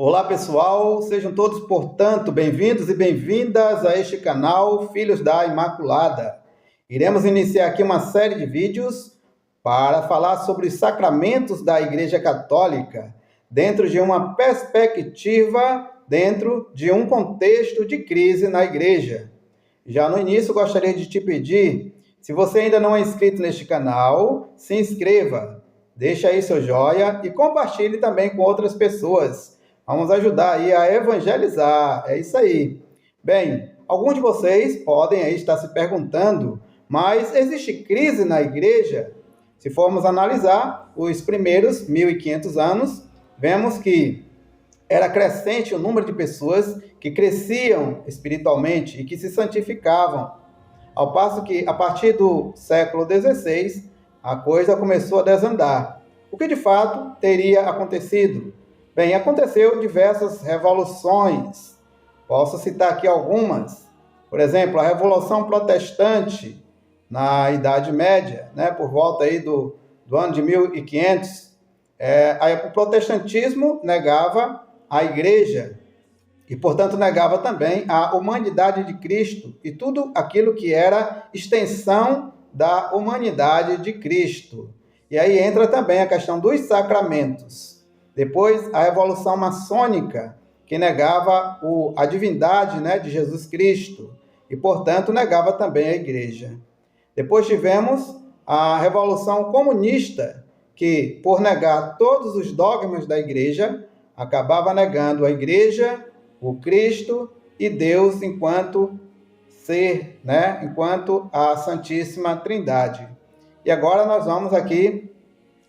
Olá pessoal, sejam todos, portanto, bem-vindos e bem-vindas a este canal Filhos da Imaculada. Iremos iniciar aqui uma série de vídeos para falar sobre os sacramentos da Igreja Católica, dentro de uma perspectiva, dentro de um contexto de crise na Igreja. Já no início, gostaria de te pedir, se você ainda não é inscrito neste canal, se inscreva, deixe aí seu joinha e compartilhe também com outras pessoas. Vamos ajudar aí a evangelizar, é isso aí. Bem, alguns de vocês podem aí estar se perguntando, mas existe crise na igreja? Se formos analisar os primeiros 1500 anos, vemos que era crescente o número de pessoas que cresciam espiritualmente e que se santificavam. Ao passo que, a partir do século XVI, a coisa começou a desandar. O que de fato teria acontecido? Bem, aconteceu diversas revoluções. Posso citar aqui algumas. Por exemplo, a Revolução Protestante na Idade Média, por volta aí do ano de 1500. O protestantismo negava a Igreja e, portanto, negava também a humanidade de Cristo e tudo aquilo que era extensão da humanidade de Cristo. E aí entra também a questão dos sacramentos. Depois, a Revolução Maçônica, que negava a divindade de Jesus Cristo e, portanto, negava também a Igreja. Depois tivemos a Revolução Comunista, que, por negar todos os dogmas da Igreja, acabava negando a Igreja, o Cristo e Deus enquanto ser, enquanto a Santíssima Trindade. E agora nós vamos aqui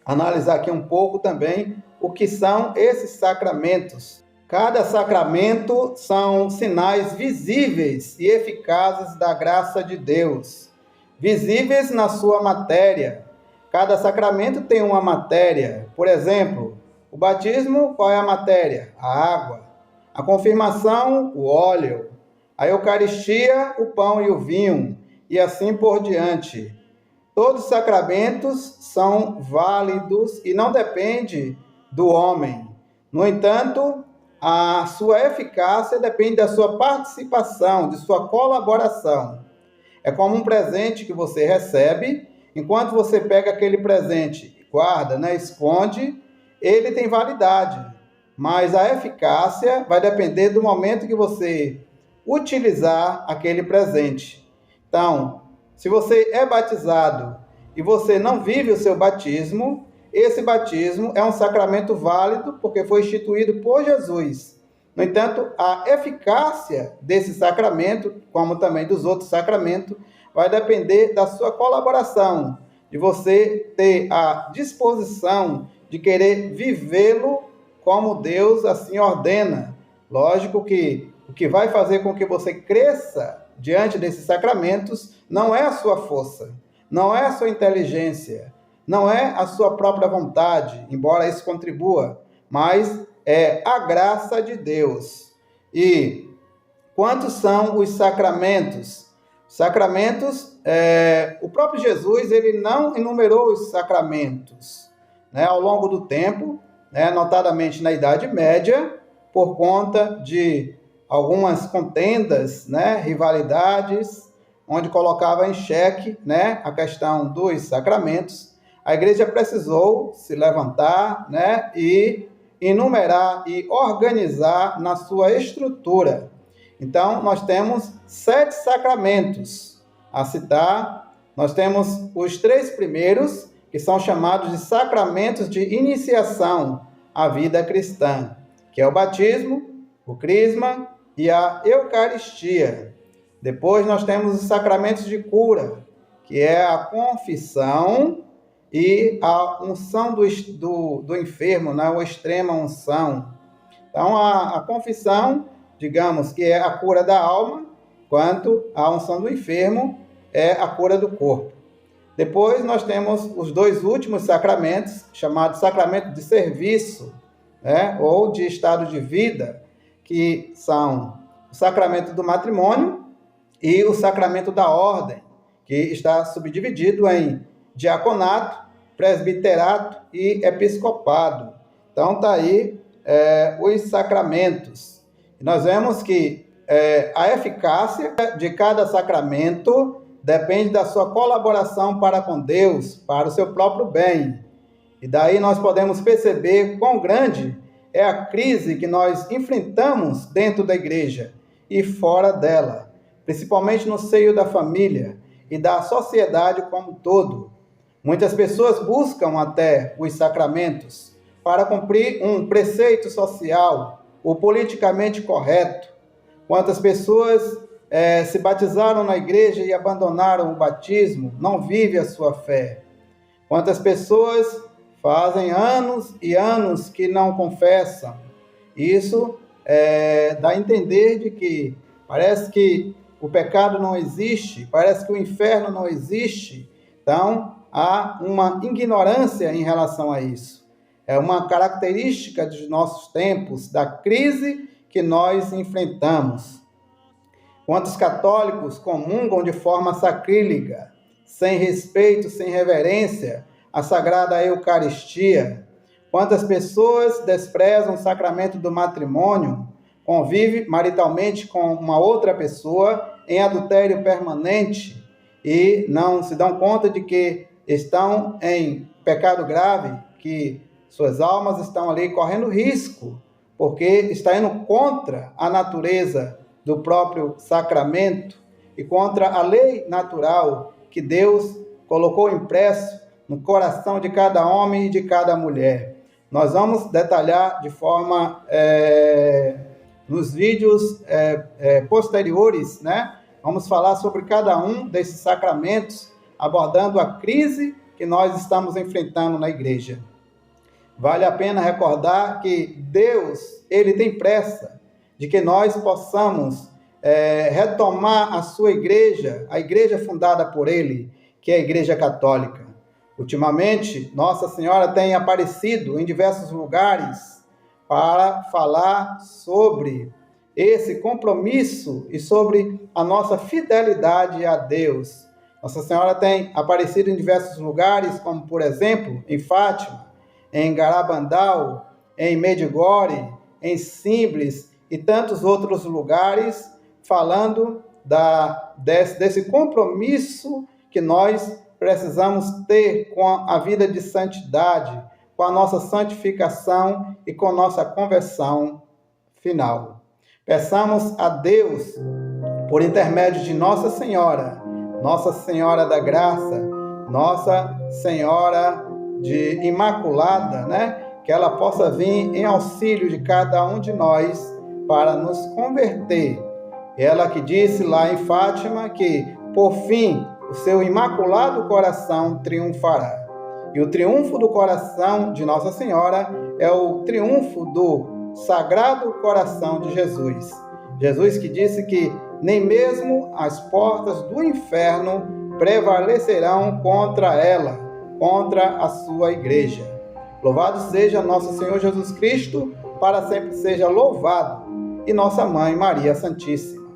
analisar aqui um pouco também o que são esses sacramentos. Cada sacramento são sinais visíveis e eficazes da graça de Deus, visíveis na sua matéria. Cada sacramento tem uma matéria. Por exemplo, o batismo, qual é a matéria? A água. A confirmação, o óleo. A Eucaristia, o pão e o vinho. E assim por diante. Todos os sacramentos são válidos e não dependem do homem. No entanto, a sua eficácia depende da sua participação, de sua colaboração. É como um presente que você recebe, enquanto você pega aquele presente e guarda, esconde, ele tem validade, mas a eficácia vai depender do momento que você utilizar aquele presente. Então, se você é batizado e você não vive o seu batismo, esse batismo é um sacramento válido porque foi instituído por Jesus. No entanto, a eficácia desse sacramento, como também dos outros sacramentos, vai depender da sua colaboração, de você ter a disposição de querer vivê-lo como Deus assim ordena. Lógico que o que vai fazer com que você cresça diante desses sacramentos não é a sua força, não é a sua inteligência, não é a sua própria vontade, embora isso contribua, mas é a graça de Deus. E quantos são os sacramentos? Sacramentos, o próprio Jesus, ele não enumerou os sacramentos, ao longo do tempo, notadamente na Idade Média, por conta de algumas contendas, rivalidades, onde colocava em xeque, a questão dos sacramentos. A igreja precisou se levantar, e enumerar e organizar na sua estrutura. Então, nós temos 7 sacramentos a citar. Nós temos os 3 primeiros, que são chamados de sacramentos de iniciação à vida cristã, que é o batismo, o crisma e a Eucaristia. Depois nós temos os sacramentos de cura, que é a confissão e a unção do enfermo, a extrema unção. Então, a confissão, digamos que é a cura da alma, quanto a unção do enfermo é a cura do corpo. Depois nós temos os 2 últimos sacramentos, chamados sacramento de serviço, ou de estado de vida, que são o sacramento do matrimônio e o sacramento da ordem, que está subdividido em diaconato, presbiterato e episcopado. Então, está aí os sacramentos. E nós vemos que a eficácia de cada sacramento depende da sua colaboração para com Deus, para o seu próprio bem. E daí nós podemos perceber quão grande é a crise que nós enfrentamos dentro da igreja e fora dela, principalmente no seio da família e da sociedade como um todo. Muitas pessoas buscam até os sacramentos para cumprir um preceito social ou politicamente correto. Quantas pessoas se batizaram na igreja e abandonaram o batismo, não vivem a sua fé. Quantas pessoas fazem anos e anos que não confessam. Isso dá a entender de que parece que o pecado não existe, parece que o inferno não existe. Então, há uma ignorância em relação a isso. É uma característica dos nossos tempos, da crise que nós enfrentamos. Quantos católicos comungam de forma sacrílega, sem respeito, sem reverência, a Sagrada Eucaristia? Quantas pessoas desprezam o sacramento do matrimônio, convivem maritalmente com uma outra pessoa em adultério permanente e não se dão conta de que estão em pecado grave, que suas almas estão ali correndo risco, porque está indo contra a natureza do próprio sacramento e contra a lei natural que Deus colocou impresso no coração de cada homem e de cada mulher. Nós vamos detalhar de forma, nos vídeos posteriores, né? Vamos falar sobre cada um desses sacramentos, abordando a crise que nós estamos enfrentando na igreja. Vale a pena recordar que Deus, Ele tem pressa de que nós possamos retomar a sua igreja, a igreja fundada por Ele, que é a Igreja Católica. Ultimamente, Nossa Senhora tem aparecido em diversos lugares para falar sobre esse compromisso e sobre a nossa fidelidade a Deus. Nossa Senhora tem aparecido em diversos lugares, como, por exemplo, em Fátima, em Garabandal, em Medjugorje, em Simples e tantos outros lugares, falando desse compromisso que nós precisamos ter com a vida de santidade, com a nossa santificação e com a nossa conversão final. Peçamos a Deus, por intermédio de Nossa Senhora da Graça, Nossa Senhora de Imaculada, né? Que ela possa vir em auxílio de cada um de nós para nos converter. Ela que disse lá em Fátima que, por fim, o seu imaculado coração triunfará. E o triunfo do coração de Nossa Senhora é o triunfo do Sagrado Coração de Jesus. Jesus que disse que nem mesmo as portas do inferno prevalecerão contra ela, contra a sua igreja. Louvado seja nosso Senhor Jesus Cristo, para sempre seja louvado, e nossa Mãe Maria Santíssima.